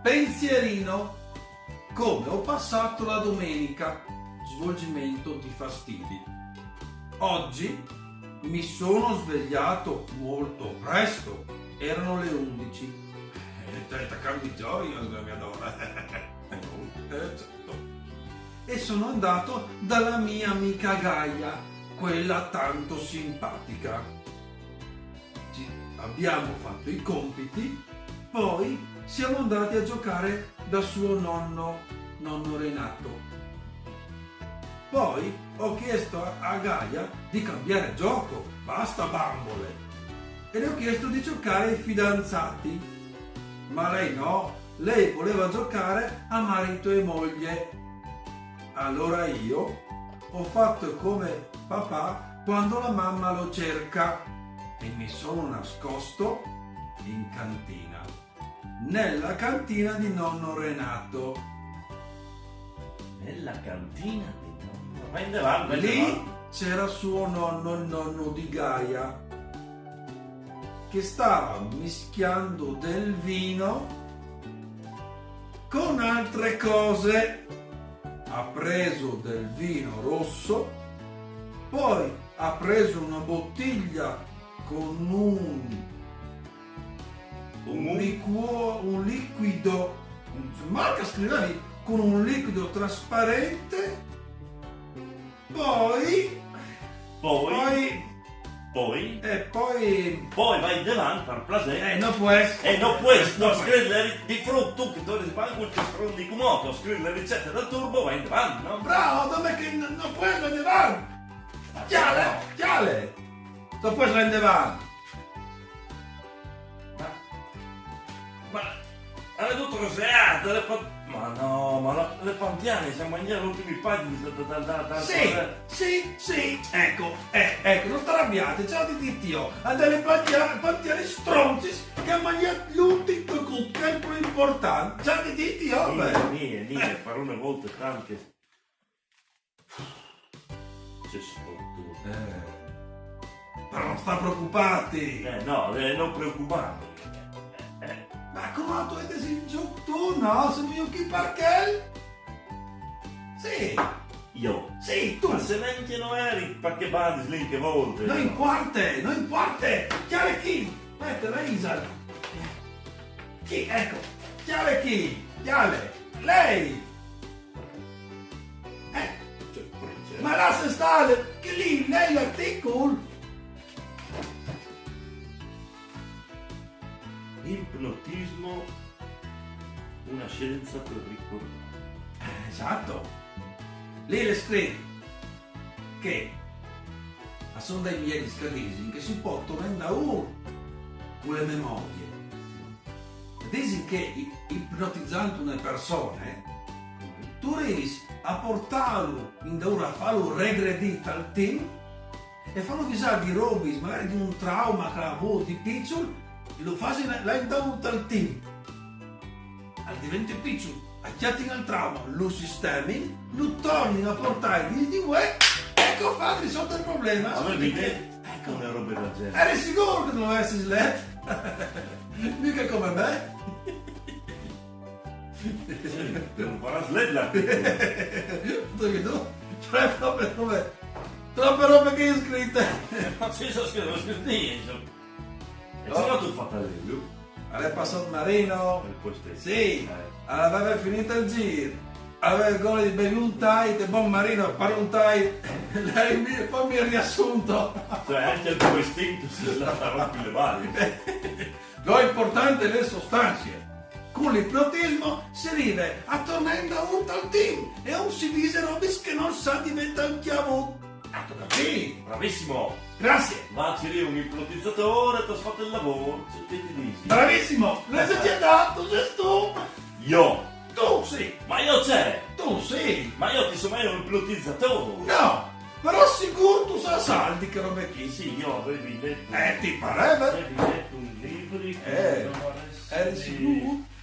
Pensierino. Come ho passato la domenica? Svolgimento di fastidi. Oggi mi sono svegliato molto presto. Erano le 11. Cambi gioia, mia donna. Certo. E sono andato dalla mia amica Gaia, quella tanto simpatica. Abbiamo fatto i compiti, poi siamo andati a giocare da suo nonno Renato. Poi ho chiesto a Gaia di cambiare gioco, basta bambole, e le ho chiesto di giocare ai fidanzati, ma lei no, lei voleva giocare a marito e moglie. Allora io ho fatto come papà quando la mamma lo cerca e mi sono nascosto in cantina, nella cantina di nonno Renato. Nella cantina di nonno? Vai avanti. Lì c'era suo nonno, il nonno di Gaia, che stava mischiando del vino con altre cose. Ha preso del vino rosso, poi ha preso una bottiglia con un liquido, marca scriveva lì, con un liquido trasparente, poi vai davanti per placer. non può essere. Non puoi scrivere di frutto, tu che tu risparmi quel stronzo di moto, scrivi le ricette da turbo, vai davanti, no? Bravo, dove che non puoi andare avanti? Chiale! Non puoi andare avanti. Ma hai tutto roseato, le pantiane siamo agli ultimi pagini da Sì, ecco, non sta arrabbiate, ciao di Dio, ha delle pantiane stronzi che ha mangiato l'ultimo che è il più importante, ciao di Dio, Mie, per una volta tante. C'è sfortuna. Però non sta preoccupati. No, non preoccupare. Ma come tu avete in giù tu, no? Sono io chi perché? Sì. Io? Sì, tu. Ma se neanche non eri, perché badi lì che volte? Non importa. Chiare chi? Mette la Isa. Chi? Ecco. Chiare chi? Chiare. Lei. Ma lascia stare, che lì lei l'articolo. Ipnotismo, una scienza per ricordare. Esatto. Lì le scrive che sono dei miei scadesi che si possono andare con le memorie. Dici che ipnotizzando una persona, tu riesci a portarlo in ora a farlo regredire al team e farlo visare di robe, magari di un trauma che ha avuto di piccolo, lo fai là in davanti al team. Al diventa piccolo, acchiatti al trauma, lo sistemi, lo torni a portare di uè, ecco fa risolto il problema. Ma ecco una roba del genere. Eri sicuro che non avessi slet? Mica come me. Non farà sled Tu? Troppe robe che hai scritte. Ma ci sono scritto io. E se no tu fai lui? Aveva passato Marino. Sì. Aveva finito il giro. Aveva il gol di Beviuntai, e buon Marino, Paruntai. Lei poi mi ha riassunto. Cioè anche il tuo istinto si è andato a rompere le varie. Lo importante è le sostanze. Con l'ipnotismo si arriva a tornare da un tal team e non si dice robe che non sa diventare un chiavo. Tu capisci? Bravissimo! Grazie! Ma c'è lì un ipnotizzatore, ti ha fatto il lavoro, che ti dici? Bravissimo! L'hai già dato, sei tu! Io? Tu sì! Ma io c'è! Tu sì! Ma io ti sono mai un ipnotizzatore! No! Però sicuro tu sai saldi che robe chi? Sì, io avevi letto. Ti pareva? Avevi letto un libro che eri sicuro?